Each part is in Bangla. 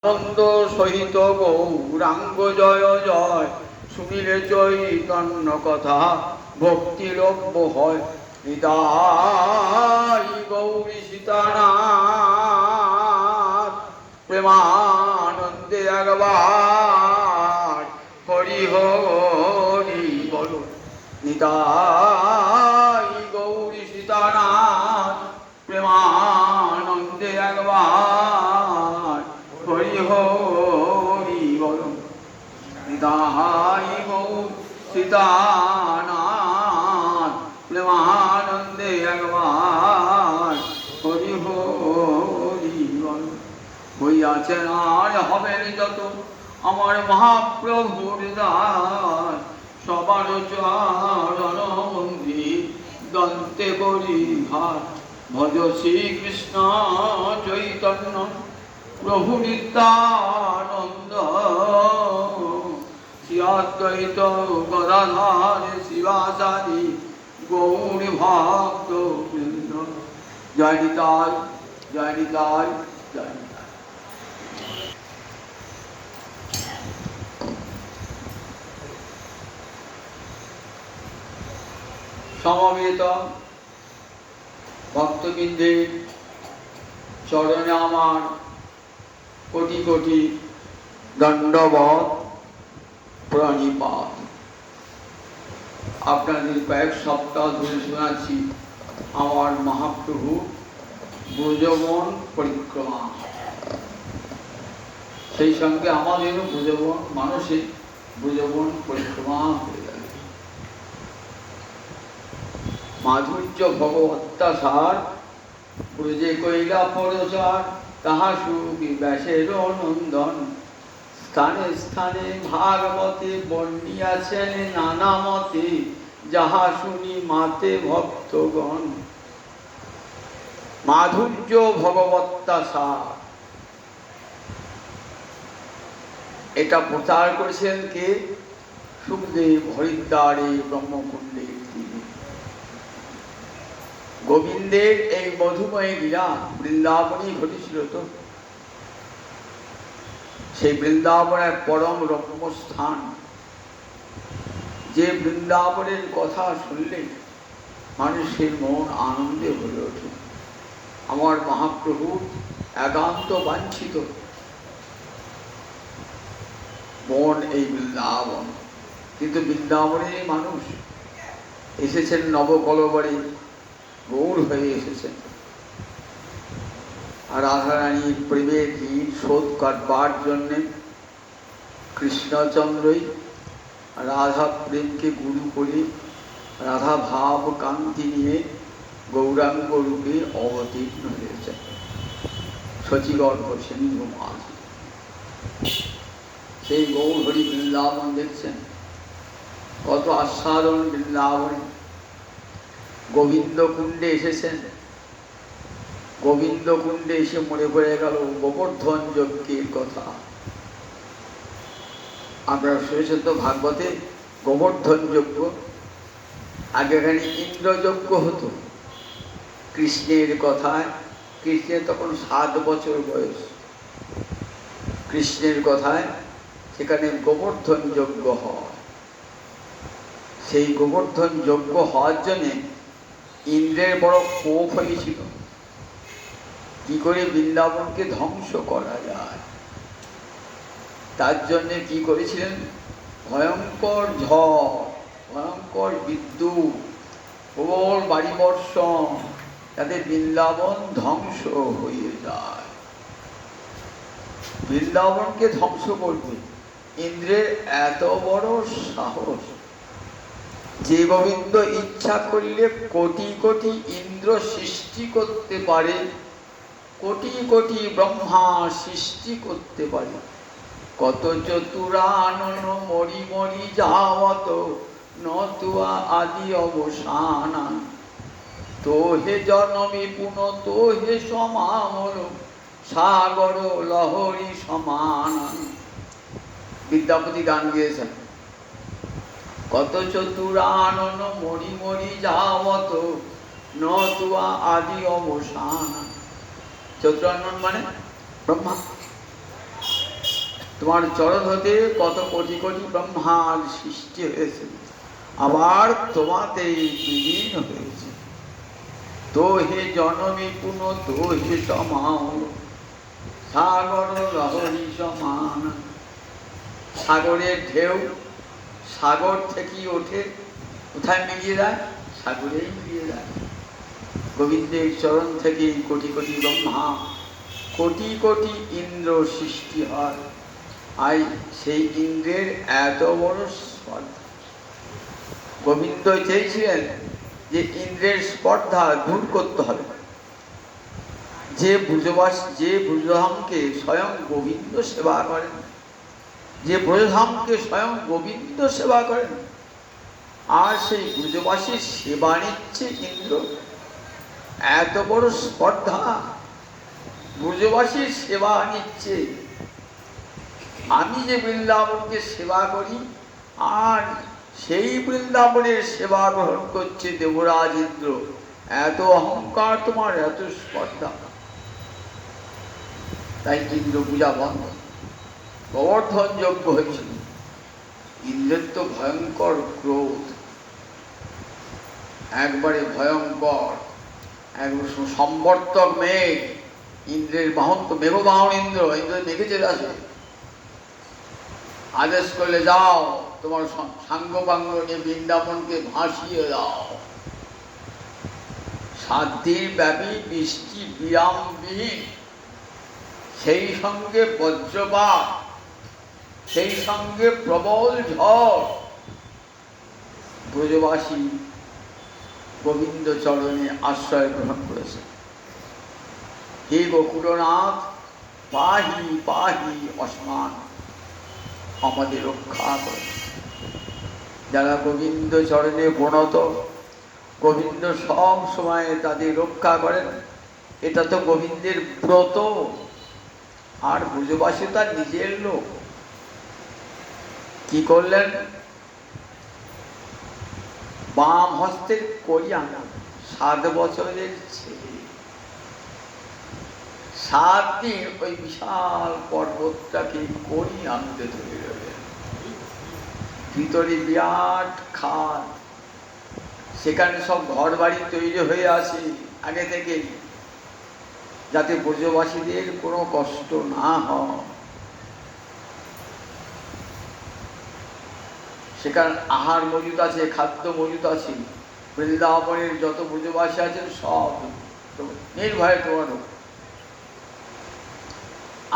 আনন্দ সহিত গৌরাঙ্গ জয় জয়, শুনিলে চৈতন্য কথা ভক্তি লভ্য হয়। নিতাই গৌরী সীতানাথ, প্রেমানন্দে একবার হরি হরি বল। নিতাই গৌরী সীতানাথ, প্রেমানন্দে একবার হরি হরি বল। নিতাই গৌর সীতানাথ, প্রেমানন্দে একবার হরি হরি বল। হইয়াছেন আর হবেন যত আমার মহাপ্রভুর দাস, সবার চরণ মন্দির দন্তে করি ভার। ভজ শ্রীকৃষ্ণ চৈতন্য প্রভু নিত্যানন্দ, শ্রী অদ্বৈত গদাধর শিবাচারি গৌরী ভক্ত বৃন্দ। জয় নিতাই, জয় নিতাই, জয় নিতাই। সমবেত ভক্তবৃন্দের চরণে আমার কোটি কোটি দণ্ডবত প্রণিপাত। আপনাদের কয়েক সপ্তাহ ধরে শোনাচ্ছি আমার মহাপ্রভু ব্রজবন পরিক্রমা, সেই সঙ্গে আমাদেরও ব্রজবন মানসিক ব্রজবন পরিক্রমা হয়ে গেল। মাধুর্য ভগবত্তাসার ব্রজে কইলা পরচার, তাহা সুখী ব্যাসের নন্দন। স্থানে স্থানে ভাগবতে বর্ণিয়াছেন নানা মতে, যাহা শুনি মাতে ভক্তগণ। মাধুর্য ভগবত্তাসার এটা প্রচার করেছেন কে? সুখদেব হরিদ্বারে ব্রহ্মকুণ্ডে তিনি। গোবিন্দের এই মধুময় লীলা বৃন্দাবনেই ঘটেছিল। তো সেই বৃন্দাবন এক পরম রম্য স্থান, যে বৃন্দাবনের কথা শুনলে মানুষের মন আনন্দে ভরে ওঠে। আমার মহাপ্রভু একান্ত বাঞ্ছিত মন এই বৃন্দাবন, কিন্তু বৃন্দাবনের মানুষ এসেছেন নবকলবরে, গৌর হয়ে এসেছেন। আর রাধারানীর প্রেমের ঋণ শোধ করবার জন্যে কৃষ্ণচন্দ্রই রাধা প্রেমকে গুরু করে রাধা ভাব কান্তি নিয়ে গৌরাঙ্গ রূপে অবতীর্ণ হয়েছেন। শচীগর্ভ সিন্ধু মাঝ সেই গৌর হরি বৃন্দাবন দেখছেন, কত আস্বাদন বৃন্দাবনে। গোবিন্দ কুণ্ডে এসেছেন, গোবিন্দ কুণ্ডে এসে মনে পড়ে গেল গোবর্ধন যজ্ঞের কথা। আপনারা শুনেছেন তো ভাগবতে গোবর্ধন যজ্ঞ। আগেখানে ইন্দ্রযজ্ঞ হতো কৃষ্ণের কথায়। কৃষ্ণের তখন 7 বছর বয়স। কৃষ্ণের কথায় সেখানে গোবর্ধন যজ্ঞ হয়। সেই গোবর্ধন যজ্ঞ হওয়ার জন্যে ইন্দ্রের বড় ক্ষোভ হয়েছিল, কি করে বৃন্দাবনকে ধ্বংস করা যায়। তার জন্যে কি করেছিলেন? ভয়ঙ্কর ঝড়, ভয়ঙ্কর বিদ্যুৎ, প্রবল বাড়ি বর্ষণ, যাতে বৃন্দাবন ধ্বংস হয়ে যায়। বৃন্দাবনকে ধ্বংস করবে, ইন্দ্রের এত বড় সাহস যে গোবিন্দ ইচ্ছা করলে কোটি কোটি ইন্দ্র সৃষ্টি করতে পারে, কোটি কোটি ব্রহ্মা সৃষ্টি করতে পারে। কত চতুরানন মরি মরি যাওয়াত, নতুয়া আদি অবসান। তো হে জনমী পুন তো হে সমামর, সাগর লহরী সমান। বিদ্যাপতি গান গিয়েছেন। কত চতুরানন মরি মরি যাওয়াত, নতুয়া আদি অবসান। চতুরানন মানে ব্রহ্মা। তোমার চরণ হতে কত কোটি কোটি ব্রহ্মার সৃষ্টি হয়েছে, আবার তোমাতেই বিলীন হয়েছে। তো হে জনমী পুন, তো হে সমাও সাগর লহরী সমান। সাগরের ঢেউ সাগর থেকেই ওঠে, কোথায় মিলিয়ে যায়? সাগরেই মিলিয়ে যায়। গোবিন্দের চরণ থেকে কোটি কোটি ব্রহ্মা, কোটি কোটি ইন্দ্র সৃষ্টি হয়। আর সেই ইন্দ্রের এত বড় স্পর্ধা। গোবিন্দ চেয়েছিলেন যে ইন্দ্রের স্পর্ধা দূর করতে হবে। যে ব্রজধামকে স্বয়ং গোবিন্দ সেবা করেন, যে ব্রজধামকে স্বয়ং গোবিন্দ সেবা করেন, আর সেই ব্রজবাসীর সেবা নিচ্ছে ইন্দ্র। এত বড় স্পর্ধা, ব্রজবাসীর সেবা নিচ্ছে। আমি যে বৃন্দাবনকে সেবা করি, আর সেই বৃন্দাবনের সেবা গ্রহণ করছে দেবরাজ ইন্দ্র। এত অহংকার তোমার, এত স্পর্ধা। তাই ইন্দ্র পূজা বন্ধ, গোবর্ধন যজ্ঞ হয়েছিল। ইন্দ্রের তো ভয়ঙ্কর ক্রোধ, একবারে ভয়ঙ্কর। একবার সম্বর্তক মেঘ, ইন্দ্রের বাহন তো মেঘবাহন ইন্দ্র, ইন্দ্র মেঘে চলে আসে। আদেশ করলে যাও, তোমার সাঙ্গপাঙ্গ নিয়ে বৃন্দাবনকে ভাসিয়ে দাও। 7 দিন ব্যাপী বৃষ্টি বিরামবিহীন, সেই সঙ্গে বজ্রপাত, সেই সঙ্গে প্রবল ঝড়। ব্রজবাসী গোবিন্দ চরণে আশ্রয় গ্রহণ করেছে। হে গোকুলনাথ, পাহি পাহি অসমান, আমাদের রক্ষা করে। যারা গোবিন্দ চরণে প্রণত, গোবিন্দ সব সময় তাদের রক্ষা করেন। এটা তো গোবিন্দের ব্রত। আর ব্রজবাসী তার নিজের লোক। কি করলেন? বাম হস্তের করিয়া 7 বছরের ছেলে 7 দিন ওই বিশাল পর্বতটাকে করি আনতে ধরে রইলেন। ভিতরে বিরাট খাদ, সেখানে সব ঘর বাড়ি তৈরি হয়ে আছে আগে থেকেই, যাতে ব্রজবাসীদের কোনো কষ্ট না হয়। সেখানে আহার মজুদ আছে, খাদ্য মজুদ আছে। বৃন্দাবনের যত ব্রজবাসী আছেন সব নির্ভয়ে তোমার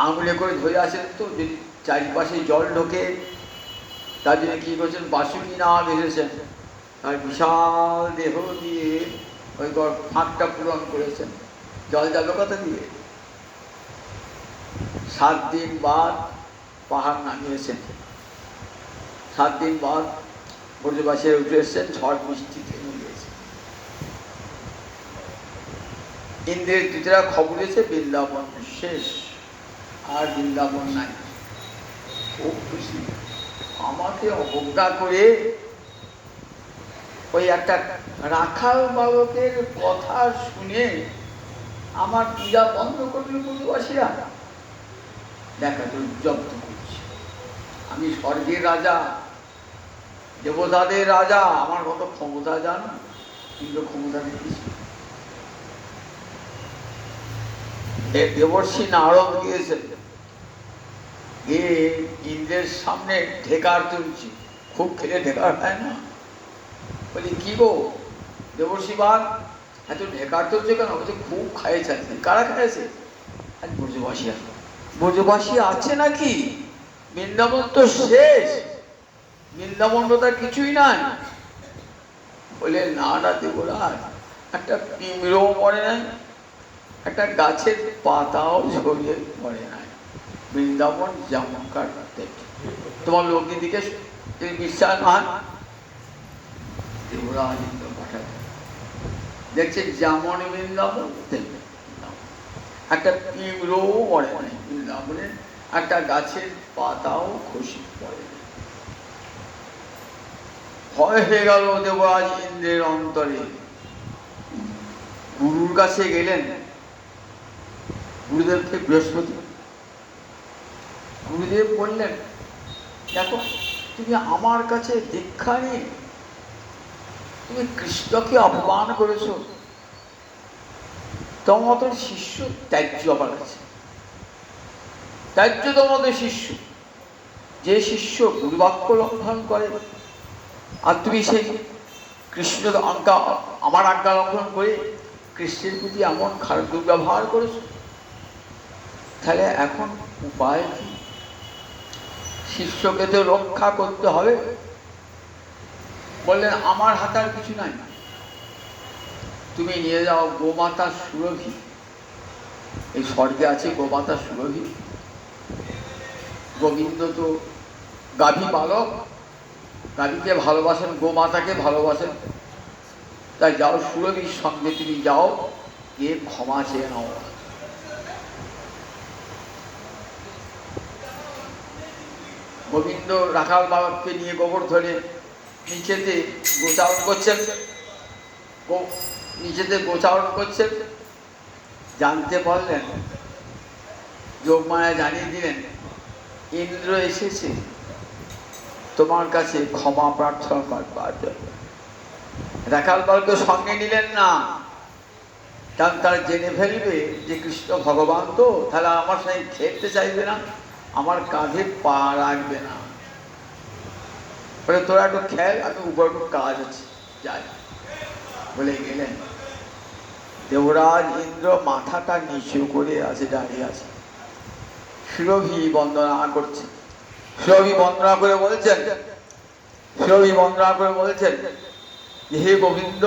আঙুলে করে ধরে আসেন। তো যদি চারিপাশে জল ঢোকে, তার জন্য কী করছেন? বাসুকি নাগ এসেছেন, আর বিশাল দেহ দিয়ে ওই ফাঁকটা পূরণ করেছেন। জল যাবে কথা দিয়ে। 7 দিন বাদ পাহাড় নামিয়েছেন। 7 দিন বাদ ব্রজবাসীরা উঠে এসেছেন, ঝড় বৃষ্টি থেমে গিয়েছে। ইন্দ্রের দূতেরা খবর এসে বৃন্দাবন শেষ, আর বৃন্দাবন নাই। খুব খুশি। আমাকে অবজ্ঞা করে ওই একটা রাখাল বালকের কথা শুনে আমার পূজা বন্ধ করবে ব্রজবাসীরা। দেখা তো জব্দ করছে। আমি স্বর্গের রাজা, দেবতাদের রাজা, আমার কত ক্ষমতা জানো? ইন্দ্র ক্ষমতা দিয়েছি। দেবর্ষি নারদ গিয়েছেন, গিয়ে ইন্দ্রের সামনে ঢেকার তুলছি। খুব খেলে ঢেকার হয় না? বলি কি গো দেবর্ষি বাদ, এত ঢেকার তুলছে কেন? বলছে খুব খাইয়েছে। কারা খাইয়েছে? আজ ব্রজবাসী। ব্রজবাসী আছে নাকি? বৃন্দাবন তো শেষ, বৃন্দাবন তো তার কিছুই নাই। বলে না না দেবরাজ, একটা পিঁমড়েও মরে নাই, একটা গাছের পাতাও ঝরিয়ে মরে নাই। বৃন্দাবন যেমনকার দেখে। তোমার লোকের দিকে যদি বিশ্বাস না হয়, দেবরাজ ইন্দ্র পাঠাতে দেখছে যেমন বৃন্দাবন তেমনি। একটা পিঁমড়েও মরে নাই বৃন্দাবনের, একটা গাছের পাতাও খসে পড়ে। ভয় হয়ে গেল দেবরাজ ইন্দ্রের অন্তরে। গুরুর কাছে গেলেন, গুরুদেবকে বৃহস্পতি গুরুদেব বললেন, দেখো তুমি আমার কাছে দীক্ষা নিয়ে তুমি কৃষ্ণকে অপমান করেছ, তোমার মতন শিষ্য ত্যায্য আমার কাছে, ত্যায্য তোমার মতো শিষ্য। যে শিষ্য গুরুবাক্য লঙ্ঘন করে, আর তুমি সেই কৃষ্ণ আমার আজ্ঞা লঙ্ঘন করে কৃষ্ণের প্রতি এমন খারাপ দুর্ব্যবহার করেছ, তাহলে এখন উপায় কি? শিষ্যকে তো রক্ষা করতে হবে। বললেন, আমার হাতে আর কিছু নাই, তুমি নিয়ে যাও গোমাতা সুরভি, এই স্বর্গে আছে গোমাতা সুরভি। গোবিন্দ তো গাভী বালক, গাভীকে ভালোবাসেন, গোমাতাকে ভালোবাসেন, তাই যাও সুরভির সঙ্গে তুমি যাও, গিয়ে ক্ষমা চেয়ে নাও। গোবিন্দ রাখাল বালককে নিয়ে গোবর্ধনে নিচেতে গোচারণ করছেন, নিচেতে গোচারণ করছেন। জানতে পারলেন, যোগমায়া জানিয়ে দিলেন, ইন্দ্র এসেছে তোমার কাছে ক্ষমা প্রার্থনা করবার জন্য। রাখাল বালককে সঙ্গে নিলেন না, কারণ তারা জেনে ফেলবে যে কৃষ্ণ ভগবান, তো তাহলে আমার সঙ্গে খেলতে চাইবে না, আমার কাঁধে পা রাখবে না। বলে, তোরা একটু খেল, আমি উপর একটু কাজ আছে, যাই বলে গেলেন। দেবরাজ ইন্দ্র মাথাটা নিচু করে আছে, দাঁড়িয়ে আছে। সুরভি বন্দনা করছে। সুরভি বন্দনা করে বলছেন, সুরভি বন্দনা করে বলছেন, হে গোবিন্দ,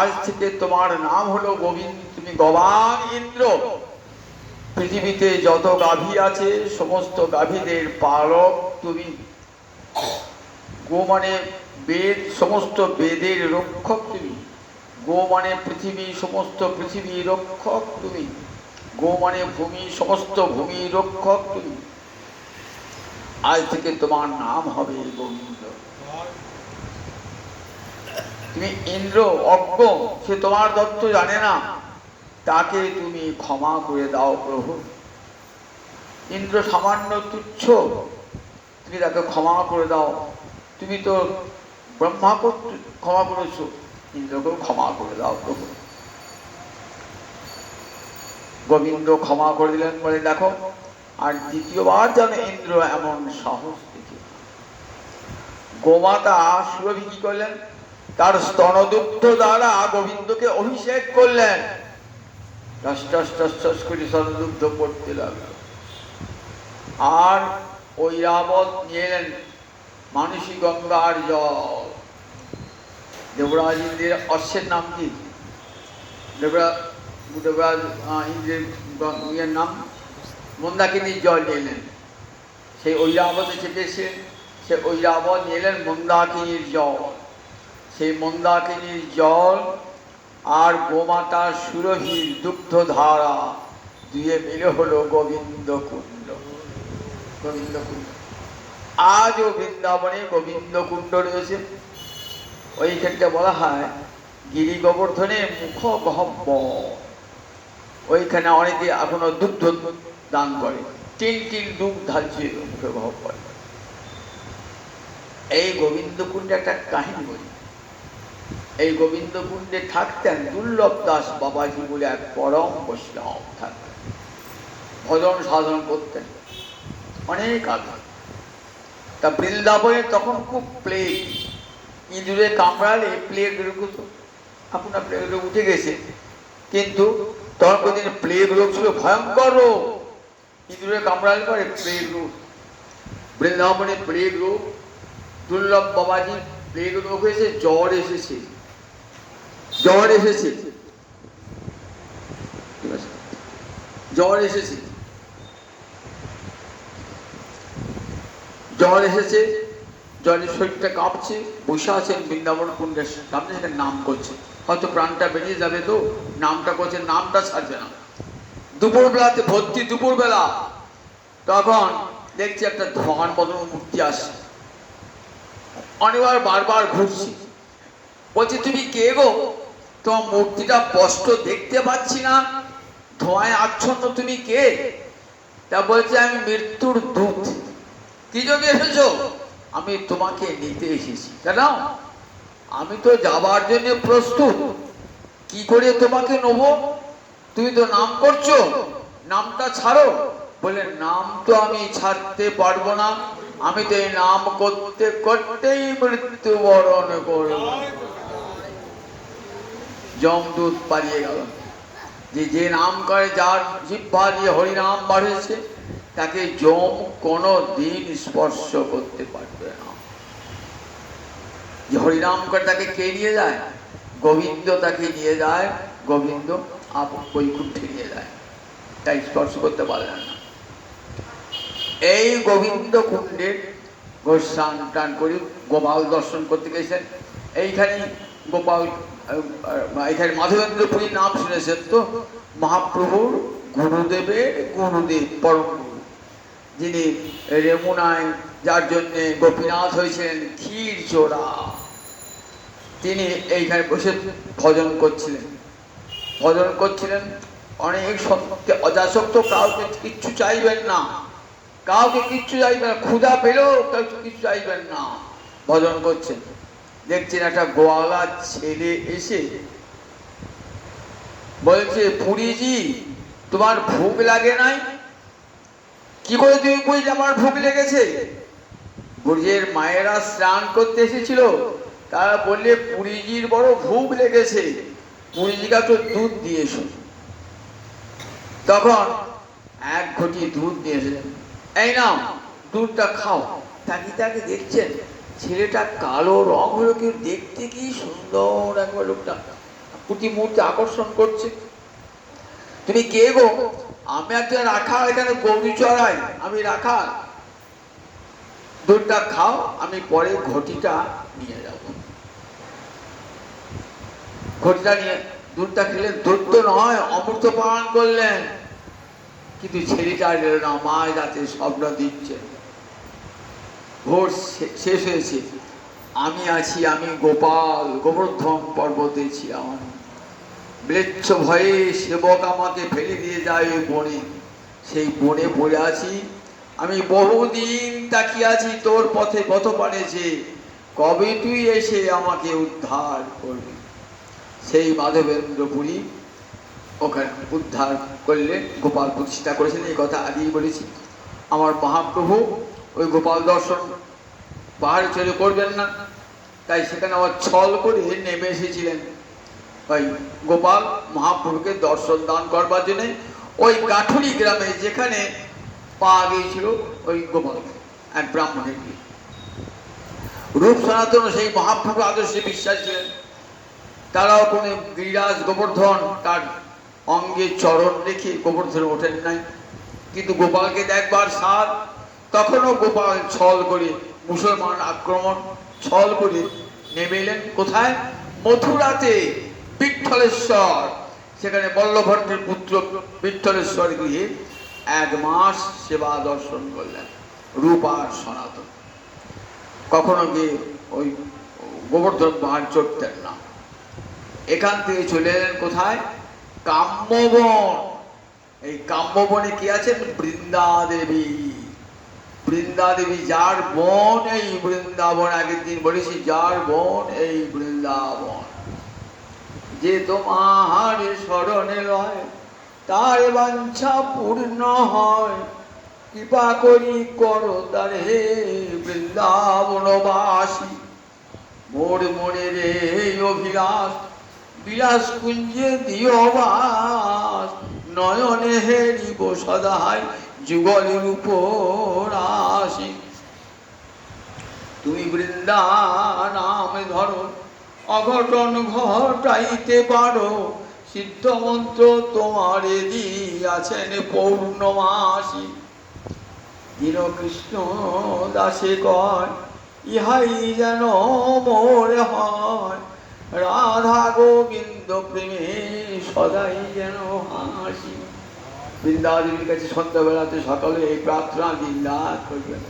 আজ থেকে তোমার নাম হলো গোবিন্দ, তুমি গবান ইন্দ্র। পৃথিবীতে যত গাভী আছে সমস্ত গাভীদের পালক তুমি। গো মানে বেদ, সমস্ত বেদের রক্ষক তুমি। গো মানে পৃথিবী, সমস্ত পৃথিবী রক্ষক তুমি। গো মানে ভূমি, সমস্ত ভূমি রক্ষক তুমি। আজ থেকে তোমার নাম হবে গোবিন্দ। তুমি ইন্দ্র অজ্ঞ, সে তোমার দত্ত জানে না, তাকে তুমি ক্ষমা করে দাও প্রভু। ইন্দ্র সামান্য তুচ্ছ, তুমি তাকে ক্ষমা করে দাও। তুমি তো ব্রহ্মাকে ক্ষমা করেছ, ইন্দ্রকেও ক্ষমা করে দাও প্রভু। গোবিন্দ ক্ষমা করে দিলেন। বলে, দেখো আর দ্বিতীয়বার যেন ইন্দ্র এমন সাহস দেখে। গোমাতা সুরভি কি করলেন, তার স্তনদুগ্ধ দ্বারা গোবিন্দকে অভিষেক করলেন। টস টস টস টস করে স্তনদুগ্ধ পড়তে লাগলো। আর ঐরাবত নিয়ে এলেন মানসী গঙ্গার জল। দেবরাজ ইন্দ্রের অশ্বের নাম কি? দেবরাজ ইন্দ্রের নাম মন্দাকিনীর জল নিয়ে এলেন। সেই ঐরাবতে চেপেছে, সে ঐরাবত নিয়ে এলেন মন্দাকিনীর জল। সেই মন্দাকিনীর জল আর গোমাতা সুরভির দুগ্ধ ধারা দিয়ে মিলে হলো গোবিন্দ কুণ্ড। গোবিন্দ কুণ্ড আজও বৃন্দাবনে গোবিন্দ কুণ্ড রয়েছে। ওইখানটা বলা হয় গিরি গোবর্ধনে মুখ গহব্বর। ওইখানে অনেকে এখনো দুগ্ধ দান করে, তিন তিন দুধ ঢালছে মুখে গহব্বর। এই গোবিন্দ কুণ্ডে একটা কাহিনী বলি। এই গোবিন্দ কুণ্ডে থাকতেন দুর্লভ দাস বাবাজি বলে এক পরম বৈষ্ণব থাকতেন, ভজন সাধন করতেন অনেক আগে। তা বৃন্দাবনে তখন খুব প্লেগ, ইঁদুরে কামড়ালে প্লেগ রোগ হতো। এখন প্লেগ রোগ উঠে গেছে, কিন্তু তখন কোনদিন প্লেগ রোগ ছিল ভয়ঙ্কর রোগ। ইঁদুরে কামড়ালে পরে প্লেগ রোগ, বৃন্দাবনে প্লেগ রোগ। দুর্লভ বাবাজি প্লেগ রোগ হয়েছে, জ্বর এসেছে, জ্বর এসেছে, জ্বর এসেছে, জ্বর এসেছে, জ্বরের শরীরটা কাঁপছে, বসে আছেন বৃন্দাবন কুণ্ডের সামনে, সেখানে নাম করছে। হয়তো প্রাণটা বেরিয়ে যাবে, তো নামটা করছে, নামটা ছাড়বে না। দুপুরবেলাতে ভর্তি, দুপুরবেলা তখন দেখছি একটা ধোঁয়ার মতন মূর্তি আসছে, অনেকবার বারবার ঘুরছি। বলছি, তুমি কে গো? তোমার মূর্তিটা স্পষ্ট দেখতে পাচ্ছি না, ধোঁয়ায় আচ্ছন্ন, তুমি কে? তা বলছে আমি মৃত্যুর দূত। কি জন্য এসেছো? আমি তোমাকে নিতে এসেছি। কেন? আমি তো যাবার জন্য প্রস্তুত। কি করে তোমাকে নেব? তুমি তো নাম করছো, নামটা ছাড়ো। বলে নাম তো আমি ছাড়তে পারবো না, আমি তো এই নাম করতে করতেই মৃত্যুবরণ করব। যমদূত পালিয়ে গেল। যে নাম করে, যার জিহ্বা দিয়ে হরিনাম বাড়েছে, তাকে যম কোনো দিন স্পর্শ করতে পারবে না। যে হরিনাম করে তাকে কে নিয়ে যায়? গোবিন্দ তাকে নিয়ে যায়। গোবিন্দ বৈকুণ্ঠে নিয়ে যায়, তাই স্পর্শ করতে পারলেন না। এই গোবিন্দ কুণ্ডে স্নান টান করি গোপাল দর্শন করতে গেছেন। এইখানে গোপাল, এখানে মাধবেন্দ্রপুরীর নাম শুনেছেন তো? মহাপ্রভুর গুরুদেবের গুরুদেব, পরম গুরু, যিনি রেমুনায়, যার জন্যে গোপীনাথ হয়েছিলেন ক্ষীর চোরা, তিনি এইখানে বসে ভজন করছিলেন। ভজন করছিলেন অনেক সত্যে অজাসক্ত, কাউকে কিচ্ছু চাইবেন না, কাউকে কিচ্ছু চাইবেন না, ক্ষুধা পেলেও কিছু চাইবেন না, ভজন করছেন। দেখছেন একটা গোয়ালা ছেলে এসে বলছে, পুরীজি তোমার ভোগ লাগে নাই? কি করে তুমি বুঝলে আমার ভোগ লেগেছে? ব্রজের মায়েরা স্নান করতে এসেছিল, তারা বললে পুরীজির বড় ভোগ লেগেছে, পুরীজিকে একটু দুধ দিয়ে এসো। তখন এক ঘটি দুধ নিয়ে এসেছেন, এই নাও দুধটা খাও। তাকে দেখছেন, ছেলেটা কালো রং হলো, কেউ দেখতে কি সুন্দর একবার, লোকটা প্রতি মুহূর্তে আকর্ষণ করছে। তুমি কে গো? আমি একটা রাখাল, এখানে গরু চড়াই, আমি রাখাল। দুধটা খাও, আমি পরে ঘটিটা নিয়ে যাব। ঘটিটা নিয়ে দুধটা খেলেন, দুধ তো নয় অমৃত পান করলেন। কিন্তু ছেলেটা এলো না, মা যাতে স্বপ্ন দিচ্ছে। ভোর শেষ হয়েছে, আমি আছি, আমি গোপাল গোবর্ধন পর্বতে ছিলাম। ম্লেচ্ছ ভয়ে সেবক আমাকে ফেলে দিয়ে যায় ওই বনে, সেই বনে পড়ে আছি আমি। বহুদিন তাকিয়ে আছি তোর পথে পথ পাড়েছে, কবে তুই এসে আমাকে উদ্ধার করবি। সেই মাধবেন্দ্রপুরী ওখানে উদ্ধার করলে, গোপাল প্রতিষ্ঠা করেছিলেন, এই কথা আগেই বলেছি। আমার মহাপ্রভু ওই গোপাল দর্শন পাহাড়ে চলে করবেন না, তাই সেখানে আবার ছল করে নেমে এসেছিলেন ওই গোপাল মহাপ্রভুকে দর্শন দান করবার জন্যে। ওই কাঠুরি গ্রামে যেখানে পাওয়া গিয়েছিল ওই গোপাল, এক ব্রাহ্মণের গিয়ে রূপ সনাতন সেই মহাপ্রভু আদর্শে বিশ্বাস ছিলেন। তারাও কোনো গিরিরাজ গোবর্ধন তার অঙ্গে চরণ রেখে গোবর্ধন ওঠেন নাই, কিন্তু গোপালকে দেখবার সাধ। তখনও গোপাল ছল করে, মুসলমান আক্রমণ, ছল করে নেমে এলেন কোথায়? মথুরাতে বিঠ্ঠলেশ্বর, সেখানে বল্লভট্টের পুত্র বিঠ্ঠলেশ্বর গিয়ে 1 মাস সেবা দর্শন করলেন, রূপ আর সনাতন। কখনো গিয়ে ওই গোবর্ধন পাহাড় চড়তেন না। এখান থেকে চলে এলেন কোথায়? কাম্যবন। এই কাম্যবনে কি আছেন? বৃন্দা দেবী। বৃন্দা দেবী, যার বোন এই বৃন্দাবন। আগের দিন বলেছি, যার বোন এই বৃন্দাবন। যে তোমার শরণে লয়, তার বাঞ্ছা পূর্ণ হয়। কৃপা করি করো তারে বৃন্দাবনবাসী। মোর মনে রে অভিলাষ, বিলাস কুঞ্জে দিও বাস। নয়নে হেরিব সদাই যুগলের উপর আসি। তুমি বৃন্দা নাম ধরো, অঘটন ঘটাইতে পারো। সিদ্ধ মন্ত্র তোমারে দিয়াছেন পৌর্ণমাসী। দীন কৃষ্ণ দাসে কয়, ইহাই যেন মোর হয়। রাধা গোবিন্দ প্রেমে সদাই যেন হাসি। বৃন্দাদেবীর কাছে সন্ধ্যাবেলাতে সকালে এই প্রার্থনা দিনরাত করবেন,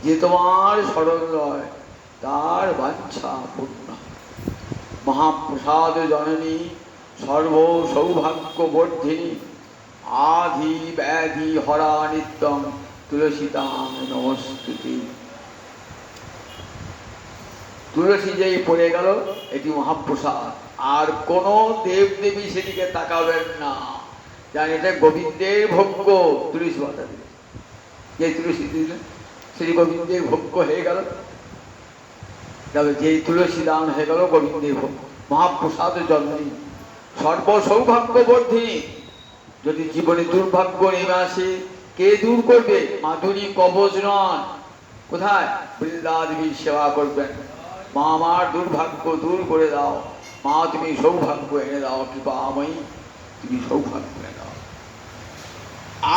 যে তোমার শরণ লয়, তার বাঞ্ছা পূর্ণ। মহাপ্রসাদ জননী, সর্ব সৌভাগ্য বর্ধিনী, আধি ব্যাধি হরা নিত্যম তুলসীতাং নমস্তুতে। তুলসী যেই পড়ে গেল এটি মহাপ্রসাদ। আর কোন দেব দেবী সেদিকে তাকাবেন না, জানি এটা গোবিন্দের ভোগ্য। তুলসী পাতা দিলে, যে তুলসী দিলে সেটি গোবিন্দের ভোগ্য হয়ে গেল। তবে যেই তুলসী দান হয়ে গেল গোবিন্দের ভোগ্য, মহাপ্রসাদ জন্মী, সর্ব সৌভাগ্যবর্ধিনী। যদি জীবনে দুর্ভাগ্য নেমে আসে, কে দূর করবে? মাধুরী কবচ নয়, কোথায়? বৃন্দা দেবীর সেবা করবেন। মা আমার দুর্ভাগ্য দূর করে দাও, মা তুমি সৌভাগ্য এনে দাও, কৃপাময়ী তুমি সৌভাগ্য এনে দাও।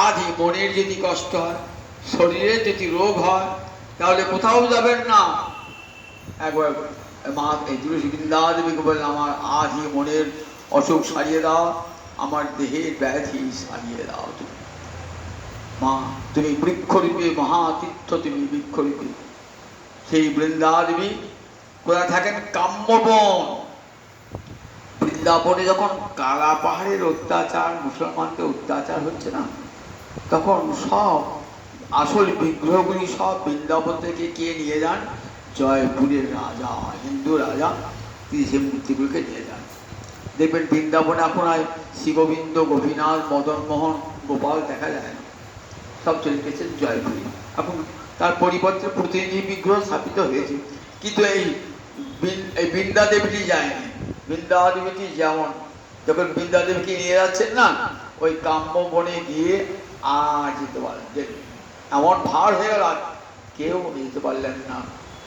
আদি মনের যদি কষ্ট হয়, শরীরের যদি রোগ হয়, তাহলে কোথাও যাবেন না। একবার মা এই তুলসী বৃন্দা দেবীকে বললেন, আমার আদি মনের অসুখ সারিয়ে দাও, আমার দেহের ব্যাধি সারিয়ে দাও। তুমি মা, তুমি বৃক্ষরূপে, মহাতীর্থ তুমি বৃক্ষরূপে। সেই বৃন্দা দেবী কোথায় থাকেন? কাম্যবন। বৃন্দাবনে যখন কালা পাহাড়ের অত্যাচার, মুসলমানদের অত্যাচার হচ্ছে না, তখন সব আসল বিগ্রহগুলি সব বৃন্দাবন থেকে কে নিয়ে যান? জয়পুরের রাজা, হিন্দু রাজা, তিনি সে মূর্তিগুলোকে নিয়ে যান। দেখবেন বৃন্দাবনে এখন আর শিবগোবিন্দ, গোপীনাথ, মদনমোহন, গোপাল দেখা যায় না, সব চলে গেছেন জয়পুরে। এখন তার পরিবর্তে প্রতিনিধি বিগ্রহ স্থাপিত হয়েছে, কিন্তু এই বৃন্দা দেবীটি যায়নি। বৃন্দা দেবীটি যেমন যখন বৃন্দা দেবীকে নিয়ে যাচ্ছেন না, ওই কাম্য বনে গিয়ে আর যেতে পারলেন, এমন ভার হয়ে গেল কেউ যেতে পারলেন না।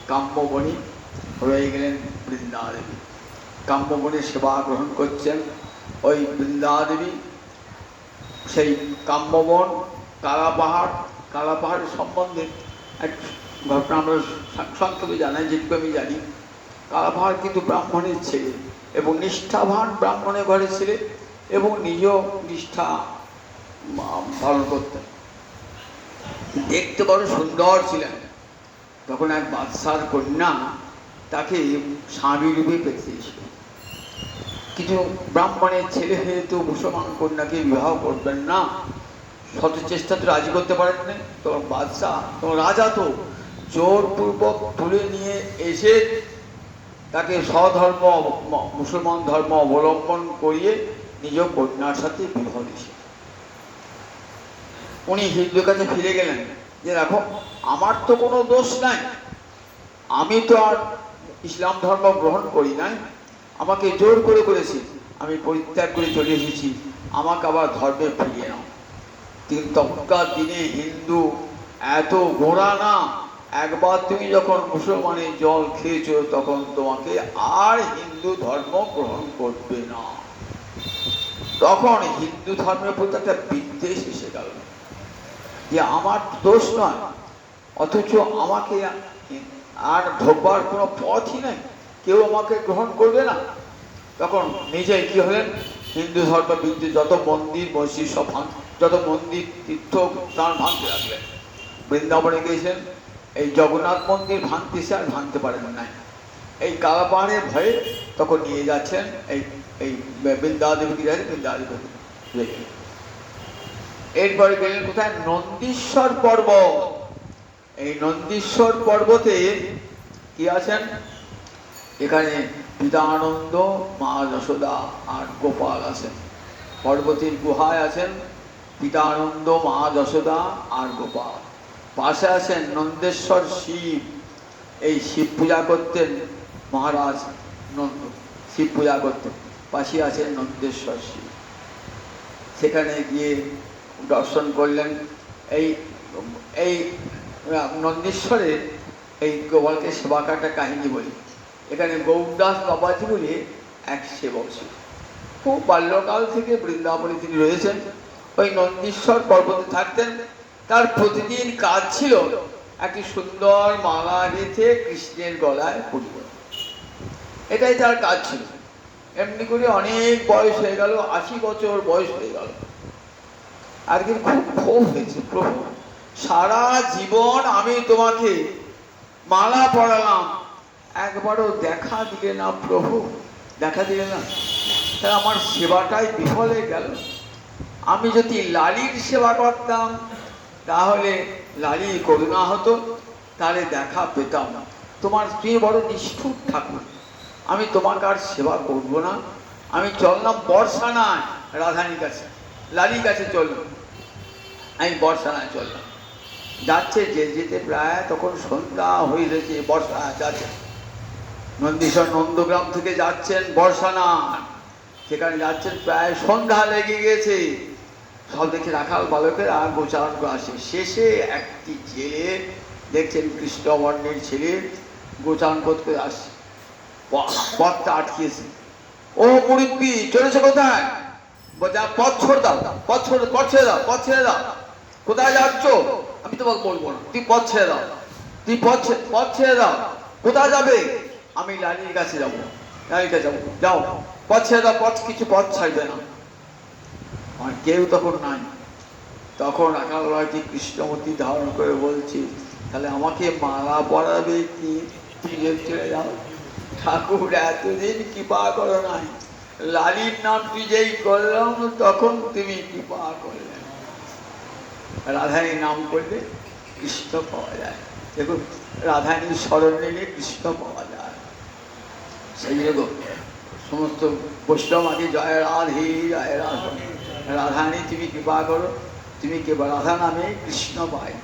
কাম্য বনে রয়ে গেলেন বৃন্দা দেবী। কাম্য বনে সেবা গ্রহণ করছেন ওই বৃন্দা দেবী। সেই কাম্যবন, কালা পাহাড়ের সম্বন্ধে এক ঘটনা আমরা সংক্ষেপে জানাই, যেটুকু আমি জানি। কালা পাহাড় কিন্তু ব্রাহ্মণের ছেলে এবং নিষ্ঠাবান ব্রাহ্মণের ঘরের ছেলে, এবং নিজেও নিষ্ঠা পালন করতেন। দেখতে বড় সুন্দর ছিলেন। তখন এক বাদশার কন্যা তাকে স্বামী রূপে পেতে চেয়েছিল, কিন্তু ব্রাহ্মণের ছেলে হয়ে তো মুসলমান কন্যাকে বিবাহ করবেন না, শত চেষ্টা তো রাজি করতে পারেন না। তোমার বাদশাহ, তোমার রাজা তো জোরপূর্বক তুলে নিয়ে এসে তাকে স্বধর্ম, মুসলমান ধর্ম অবলম্বন করিয়ে নিজ কন্যার সাথে বিবাহ দিয়েছে। উনি হিন্দুর কাছে ফিরে গেলেন যে দেখো, আমার তো কোনো দোষ নাই, আমি তো আর ইসলাম ধর্ম গ্রহণ করি নাই, আমাকে জোর করে করেছি, আমি পরিত্যাগ করে চলে এসেছি, আমাকে আবার ধর্মে ফিরিয়ে নাও। কিন্তু তখনকার দিনে হিন্দু এত গোড়া না, একবার তুমি যখন মুসলমানের জল খেয়েছো তখন তোমাকে আর হিন্দু ধর্ম গ্রহণ করবে না। তখন হিন্দু ধর্মের প্রতি একটা বিদ্বেষ এসে গেল যে আমার দোষ নয়, অথচ আমাকে আর ঢোকবার কোনো পথই নেই, কেউ আমাকে গ্রহণ করবে না। তখন নিজেই কি হলেন? হিন্দু ধর্ম বিদ্বেষ, যত মন্দির মসজিদ সব যত মন্দির তীর্থ স্থান ভাঙতে লাগলেন। বৃন্দাবনে গিয়েছেন, এই জগন্নাথ মন্দির ভাঙতেছে আর ভাঙতে পারেন না, এই কালা পাহাড়ের ভয়ে তখন নিয়ে যাচ্ছেন এই এই বৃন্দাদেবীকে যাচ্ছেন, বৃন্দাদেবী। এরপরে গেলেন কোথায়? নন্দীশ্বর পর্বত। এই নন্দীশ্বর পর্বতে কি আছেন? এখানে বিদানন্দ, মা যশোদা আর গোপাল আছেন। পর্বতের গুহায় আছেন বিদানন্দ, মা যশোদা আর গোপাল। পাশে আছেন নন্দেশ্বর শিব। এই শিব পূজা করতেন মহারাজ নন্দ, শিব পূজা করতেন। পাশে আছেন নন্দেশ্বর শিব। সেখানে গিয়ে দর্শন করলেন। এই এই নন্দেশ্বরের এই গোপালকে সেবা কাটা কাহিনী বলি। এখানে গৌরদাস বাবাজি বলে এক সেবক ছিল, খুব বাল্যকাল থেকে বৃন্দাবনে তিনি রয়েছেন। ওই নন্দীশ্বর পর্বতে থাকতেন। তার প্রতিদিন কাজ ছিল একটি সুন্দর মালা গেঁথে কৃষ্ণের গলায় পরিব, এটাই তার কাজ ছিল। এমনি করে অনেক বয়স হয়ে গেল, 80 বছর বয়স হয়ে গেল। একদিন খুব ক্ষোভ হয়েছে, প্রভু সারা জীবন আমি তোমাকে মালা পরালাম, একবারও দেখা দিলে না প্রভু, দেখা দিলে না, তাই আমার সেবাটাই বিফল হয়ে গেল। আমি যদি লালির সেবা করতাম তাহলে লালির করুণা হতো, তাহলে দেখা পেতাম না। তোমার স্ত্রী বড় নিষ্ঠুর ঠাকুর, আমি তোমাকে আর সেবা করবো না। আমি চললাম বর্ষানায় রাধানির কাছে, লালির কাছে চললাম। আমি বর্ষানায় চললাম, যাচ্ছে যে যেতে প্রায় তখন সন্ধ্যা হয়ে গেছে। বর্ষা যাচ্ছে নন্দীশ্বর নন্দগ্রাম থেকে যাচ্ছেন বর্ষানায়, সেখানে যাচ্ছেন প্রায় সন্ধ্যা লেগে গেছে। সব দেখে রাখাল বালকের আর গোচারণ আসে। শেষে একটি ছেলে দেখছেন, কৃষ্ণবর্ণের ছেলে গোচারণ করতে আসছে, পথটা আটকিয়েছে। ও মুরব্বি চলেছে কোথায়? যা পথ ছেড়ে দাও, পথ ছেড়ে দাও, পথ ছেড়ে দাও। কোথায় যাচ্ছ? আমি তোমাকে বলবো না, তুই পথ ছেড়ে দাও, তুই পথ ছেড়ে দাও। কোথায় যাবে? আমি লালির কাছে যাবো, লালির কাছে যাবো। যাও, পথ ছেড়ে দাও। কিছু পথ ছাড়বে না। আর কেউ তখন নাই। তখন রাখাল বালকটি কৃষ্ণমূর্তি ধারণ করে বলছি, তাহলে আমাকে মালা পরাবে কি? ফিরে চলে যাও। ঠাকুর এতদিন কৃপা করো নাই, লালির নামটি যেই করলাম তখন তুমি কৃপা করলে। রাধারীর নাম করলে কৃষ্ণ পাওয়া যায়। দেখুন, রাধারীর স্মরণ নিলে কৃষ্ণ পাওয়া যায়। সেই জন্য সমস্ত বৈষ্ণব আগে জয় রাধে, জয় রাধে। রাধারানী তুমি কৃপা করো, তুমি কেবল রাধা নামে কৃষ্ণ পায়,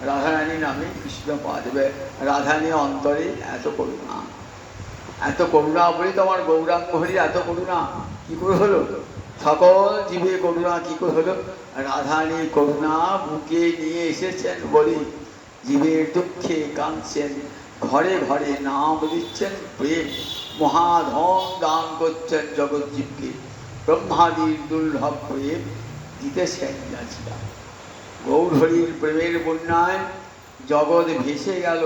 রাধারানী নামে কৃষ্ণ পাওয়া যাবে। রাধারানী অন্তরে এত করুণা, এত করুণা বলি তো আমার গৌরাঙ্গ হরির এত করুণা কি করে হলো? সকল জীবে করুণা কি করে হলো? রাধারানী করুণা বুকে নিয়ে এসেছেন বলি জীবের দুঃখে কাঁদছেন, ঘরে ঘরে নাম দিচ্ছেন, প্রেম মহাধন দান করছেন জগৎজীবকে, ব্রহ্মাদির দুর্লভ প্রেম দিতেছেন যাচিরা। গৌর হরির প্রেমের বন্যায় জগৎ ভেসে গেল।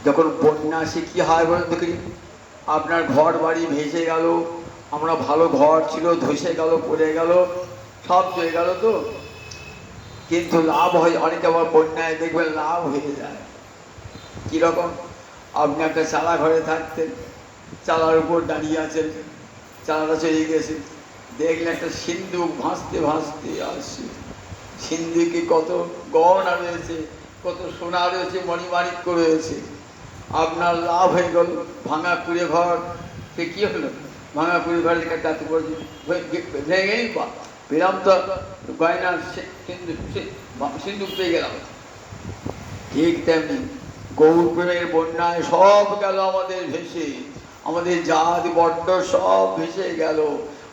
যখন বন্যা সে কি হয় বলেন দেখি? আপনার ঘর বাড়ি ভেসে গেল, আমরা ভালো ঘর ছিল ধসে গেল, পড়ে গেল, সব চলে গেল তো। কিন্তু লাভ হয় অনেকে, আবার বন্যায় দেখবেন লাভ হয়ে যায়। কীরকম? আপনি একটা চালা ঘরে থাকতেন, চালার উপর দাঁড়িয়ে আছেন, চালাটা চলে গেছে, দেখলেন একটা সিন্ধুক ভাসতে ভাসতে আসছে। সিন্ধুকে কত গহনা রয়েছে, কত সোনা রয়েছে, মণিমাণিক্য রয়েছে। আপনার লাভ হয়ে গেল। ভাঙা কুড়ে ঘর, সে কী হলো? ভাঙা কুড়ে ঘরে একটা ভেঙে গেলি বা পেলাম তো গয়না সিন্ধুক পেয়ে গেলাম। ঠিক তেমনি গৌর প্রেমের বন্যায় সব গেল আমাদের ভেসে, আমাদের জাতি বড্ড সব ভেসে গেল,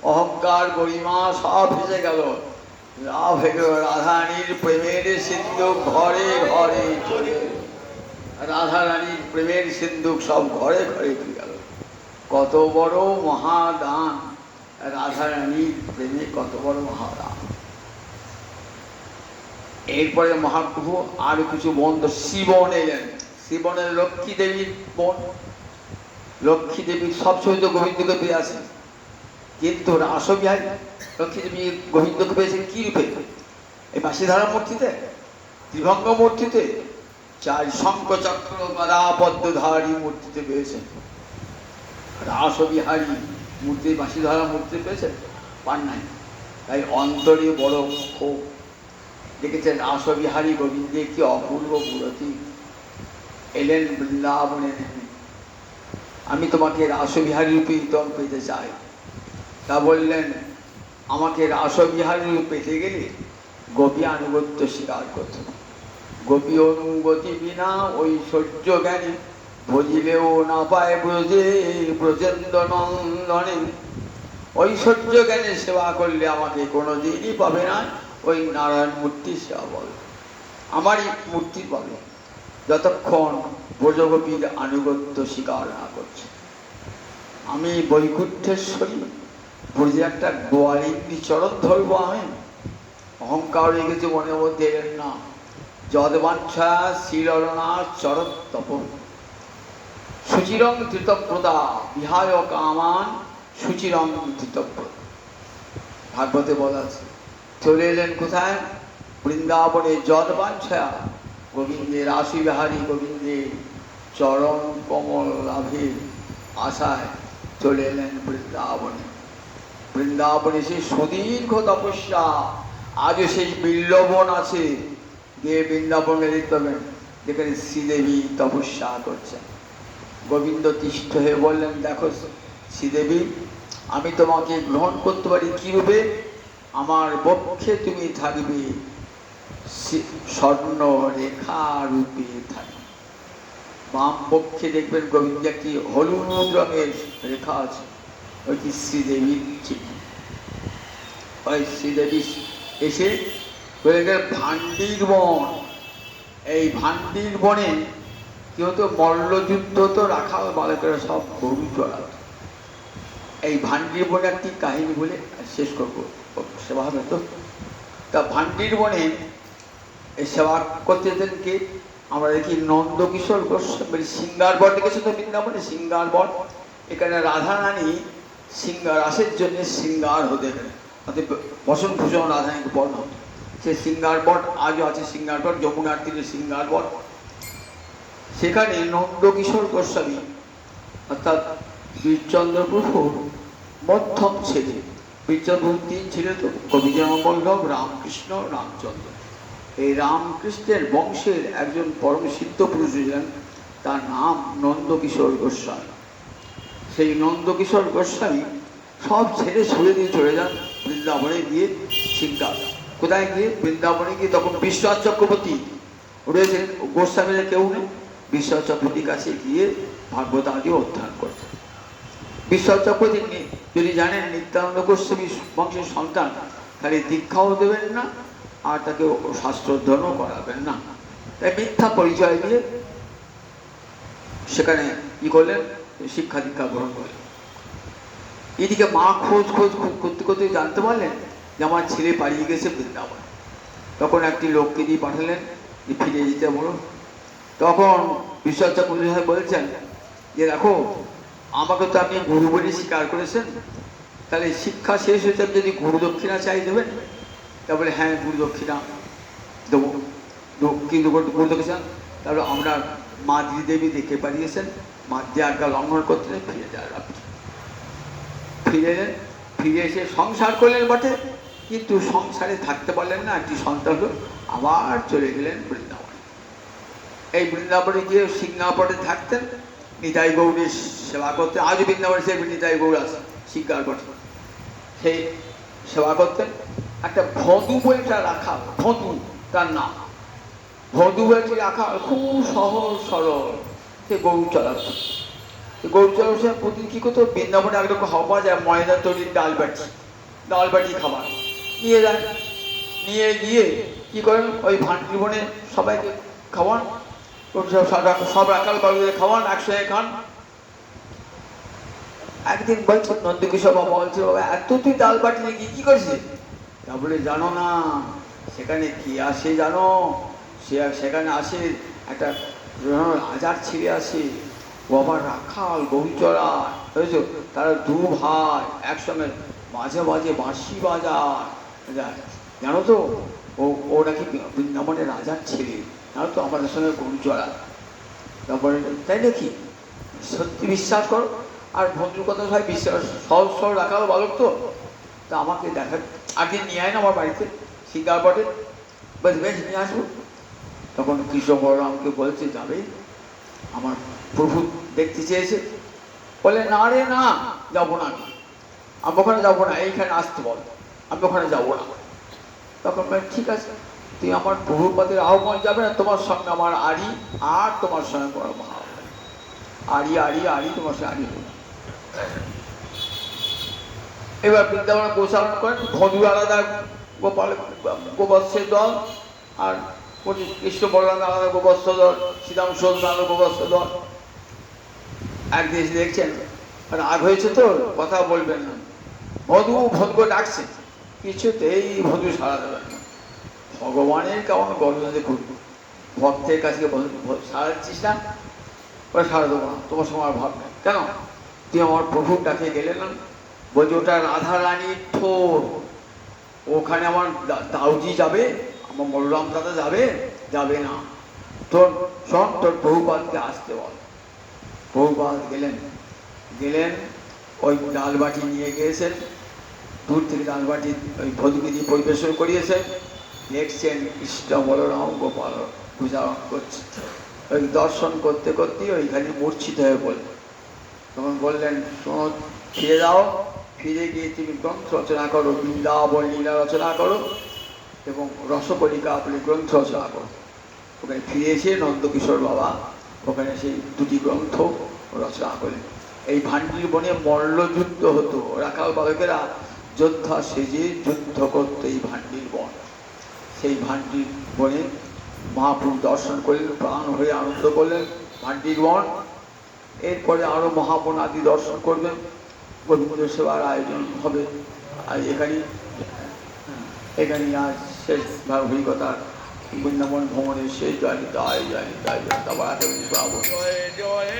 অহংকার গরিমা সব ভেসে গেল। লাভ হয়ে গেল রাধারানীর প্রেমের সিন্ধুক ঘরে ঘরে চলে, রাধারানীর প্রেমের সিন্ধুক সব ঘরে ঘরে চলে গেল। কত বড় মহাদান রাধারানীর প্রেমে, কত বড় মহাদান। এরপরে মহাপ্রভু আরো কিছু বন্ধ শিবন এলেন। শিবনের লক্ষ্মী দেবীর বোন, লক্ষ্মী দেবী সবসময় তো গোবিন্দকে পেয়ে আসেন, কিন্তু রাসবিহারী লক্ষ্মী দেবী গোবিন্দকে পেয়েছেন কি রূপে? এই বাঁশিধারা মূর্তিতে, ত্রিভঙ্গ মূর্তিতে, চার শঙ্খ চক্র গদা পদ্মধারী মূর্তিতে পেয়েছেন। রাসবিহারী মূর্তি, বাঁশিধারা মূর্তিতে পেয়েছেন, পান নাই। তাই অন্তরে বড় ক্ষোভ। দেখেছেন রাসবিহারী গোবিন্দের কি অপূর্ব মূরতি। এলেন বৃন্দাবনে নেমে, আমি তোমাকে রাসবিহারী রূপে ইতম পেতে চাই। তা বললেন, আমাকে রাসবিহারী রূপে পেতে গেলে গোপী আনুগত্য স্বীকার করতে হবে। গোপী অনুগতি বিনা ঐশ্বর্য জ্ঞানী ভজিলেও না পায় ব্রজে ব্রজেন্দ্র নন্দনে। ঐশ্বর্য জ্ঞানে সেবা করলে আমাকে কোনোদিনই পাবে না ওই নারায়ণ মূর্তির সেবা বলে, আমারই মূর্তি বলে, যতক্ষণ ব্রজগোপীর আনুগত্য স্বীকার না করছে। আমি বৈকুণ্ঠেশ্বরী ব্রজে একটা গোয়ালিনী চরণ ধরবো আমি? অহংকার হয়ে গেছে মনের মধ্যে। এলেন না, যদবাঞ্ছা শ্রীরণা চরণ তপন সুচিরং ধৃতব্রতা বিহায় কামান সুচিরং ধৃতব্রত। ভাগবতে বলা আছে। চলে এলেন কোথায়? বৃন্দাবনে যদবাঞ্ছা, গোবিন্দের রাসবিহারী গোবিন্দের চরণ কমল লাভের আশায় চলে এলেন বৃন্দাবনে। বৃন্দাবনে সেই সুদীর্ঘ তপস্যা, আজও সেই বিল্লবন আছে, গিয়ে বৃন্দাবনে দেখতে পাবেন যেখানে শ্রীদেবী তপস্যা করছেন। গোবিন্দ তিষ্ঠ হয়ে বললেন, দেখো শ্রীদেবী, আমি তোমাকে গ্রহণ করতে পারি কি রূপে? আমার বক্ষে তুমি থাকবে, স্বর্ণ রেখা রূপে থাকবে। বাম পক্ষে দেখবেন গোবিন্দ একটি হলুদ রঙের রেখা আছে, ওইটি শ্রীদেবীর চিহ্ন। ওই শ্রীদেবী এসে বলে গেল ভান্ডির বন। এই ভান্ডির বনে কি হতো? মল্লযুদ্ধ তো, রাখাল বালকেরা সব গরু চড়াত। এই ভান্ডির বনে একটি কাহিনী বলে শেষ করবো, সেবা হবে তো। তা ভান্ডির বনে এই সেবা করতে যেতেন কে? আমরা দেখি নন্দকিশোর গোস্বামী। সিঙ্গার বট দেখেছো তো বৃন্দাবনে? সিঙ্গার বট, এখানে রাধা রানী সিঙ্গার রাসের জন্য সিঙ্গার হতে গেলে বসন ভূষণ রাধারানীকে বট হতো। সে সিঙ্গার বট আজও আছে, সিঙ্গার বট যমুনার তীরে সিঙ্গার বট। সেখানে নন্দকিশোর গোস্বামী অর্থাৎ বীরচন্দ্র প্রভুর মধ্যম ছেলে। বীরচন্দ্র প্রভু তিন ছেলে তো, কবিজয়বল্লভ, রামকৃষ্ণ, রামচন্দ্র। এই রামকৃষ্ণের বংশের একজন পরম সিদ্ধ পুরুষ ছিলেন, তার নাম নন্দকিশোর গোস্বামী। সেই নন্দকিশোর গোস্বামী সব ছেড়ে ছুড়ে দিয়ে চলে যান বৃন্দাবনে গিয়ে সিঙ্গার। কোথায় গিয়ে? বৃন্দাবনে গিয়ে তখন বিশ্বনাথ চক্রবর্তী রয়েছেন, গোস্বামীরা কেউ নেই। বিশ্বনাথ চক্রবর্তীর কাছে গিয়ে ভাগবত আদি অধ্যয়ন করতেন। বিশ্বনাথ চক্রবর্তী যদি জানেন নিত্যানন্দ গোস্বামী বংশের সন্তান, তাহলে দীক্ষাও দেবেন না আর তাকে শাস্ত্র অধ্যয়নও করাবেন না। তাই মিথ্যা পরিচয় দিয়ে সেখানে কি করলেন? শিক্ষা দীক্ষা গ্রহণ করলেন। এদিকে মা খোঁজ করতে করতে জানতে পারলেন যে আমার ছেলে পালিয়ে গেছে বৃন্দাবন। তখন একটি লোককে দিয়ে পাঠালেন যে ফিরে যেতে বলো। তখন বিশ্বনাথ চক্রবর্তী বলছেন যে দেখো, আমাকে তো আপনি গুরু বলে স্বীকার করেছেন, তাহলে শিক্ষা শেষ হয়েছে, যদি গুরু দক্ষিণা চাই দেবেন? তা বলে হ্যাঁ, গুরু দক্ষিণা দেবো। কিন্তু গুরু দক্ষিণা তারপরে আমরা মাদ্রি দেবী দেখে পাঠিয়েছেন, মাদ্রি আজ্ঞা লঙ্ঘন করতে ফিরে যাওয়ার আপনি। ফিরে এলেন, ফিরে এসে সংসার করলেন বটে, কিন্তু সংসারে থাকতে পারলেন না, একটি সন্তান হল, আবার চলে গেলেন বৃন্দাবনে। এই বৃন্দাবনে গিয়ে সিঙ্গাপটে থাকতেন, নিতাই গৌরের সেবা করতেন। আজও বৃন্দাবনে সে নিতাই গৌর আছে সিঙ্গাপটে, সেই সেবা করতেন। একটা ভদু বইটা রাখা, ভদু তার নাম, ভদু বইটি রাখা, খুব সহজ সরল, সে গরু চড়াতো। গরু চড়ার সময় প্রতিদিন কী করতো? বৃন্দাবনে একরকম খাওয়া পাওয়া যায়, ময়দা তৈরির ডাল বাটি খাবার নিয়ে যান। নিয়ে গিয়ে কী করেন? ওই ভান্ডির বনে সবাইকে খাওয়ান, সব রাখাল বালুদের খাওয়ান, একসঙ্গে খান। একদিন বলছে নন্দকিশোর বাবা বলছে, বাবা এত তুই ডাল বাটি নিয়ে কি করছিস? তা বলে জানো না সেখানে কি আসে জানো? সেখানে আসে একটা রাজার ছেলে আসে, ও আবার রাখাল, গরু চড়া, বুঝেছো? তারা দু ভাই একসঙ্গে মাঝে মাঝে বাঁশি বাজায়, জানো তো? ও নাকি বৃন্দাবনের রাজার ছেলে, জানো তো, আমাদের সঙ্গে গরু চড়া। তারপরে তাই নাকি? সত্যি বিশ্বাস করো। আর ভদ্র কথা ভাই, বিশ্বাস সহজ সরল রাখাল বালক তো, তা আমাকে দেখা আগে নিয়ে আয় না আমার বাড়িতে সিঙ্গারপটে, বেশ বেশ নিয়ে আসবো। তখন কৃষ্ণ বলরামকে বলছে যাবে, আমার প্রভু দেখতে চেয়েছে। বলে না রে না, যাবো না, আমি ওখানে যাবো না, এইখানে আসতে বল, আমি ওখানে যাবো না। তখন বলে ঠিক আছে, তুই আমার প্রভুপাদের আহ্বান যাবে না, তোমার সঙ্গে আমার আড়ি, আর তোমার সঙ্গে বড় ভাব, আড়ি তোমার সঙ্গে আড়ি হল। এবার বৃন্দাবনে গোচারণ করেন, ভদু আলাদা, গোপাল গোবৎসের দল, আর কৃষ্ণ বলরাম আলাদা গোবৎস দল, শ্রীরাম সৌদ আলাদা গোবৎস দল। একদিন দেখছেন রাগ হয়েছে তো, কথা বলবেন না, ভদু ডাকছে, কিছুতেই ভদু সাড়া দেবেন না। ভগবানের কেমন গর্ব দেখুন, ভক্তের কাছে সাড়া দিচ্ছিস না, ওরা সাড়া দেবো না, তোমার সময় ভাব নেই। কেন? তুই আমার প্রভুর ডাকে গেলে না? বলছি ওটা রাধা রানীর ঠোর, ওখানে আমার দাউজি যাবে, আমার বলরাম দাদা যাবে না। তোর শোন, তোর প্রভুপাদকে আসতে বল। প্রভুপাদ গেলেন, ওই ডাল বাটি নিয়ে গিয়েছেন, দূর থেকে দানবাটি ওই ভদুকে দিয়ে পরিবেশন করিয়েছেন, দেখছেন কৃষ্ণ বলরাম গোপাল পূজা করছে। ওই দর্শন করতে করতেই ওইখানে মূর্ছিত হয়ে পড়ল। তখন বললেন, শোনো, ফিরে যাও, ফিরে গিয়ে তুমি গ্রন্থ রচনা করো, বৃন্দাবন লীলা রচনা করো এবং রসকলিকা আপনি গ্রন্থ রচনা করো। ওখানে ফিরে এসে নন্দকিশোর বাবা ওখানে সেই দুটি গ্রন্থ রচনা করলেন। এই ভান্ডির বনে মল্লযুদ্ধ হতো, রাখাল বালকেরা যোদ্ধা সেজে যুদ্ধ করতো এই ভান্ডির বন। সেই ভান্ডির বনে মহাপ্রভু দর্শন করলেন, প্রাণ হয়ে আনন্দ করলেন ভান্ডির বন। এরপরে আরও মহাবন আদি দর্শন করবেন, গোবিন্দ সেবার আয়োজন হবে। আর এখানে আজ শেষ ভাগবতিকতার বৃন্দাবন ভ্রমণের শেষ জয় জয় জয় জয় জয়।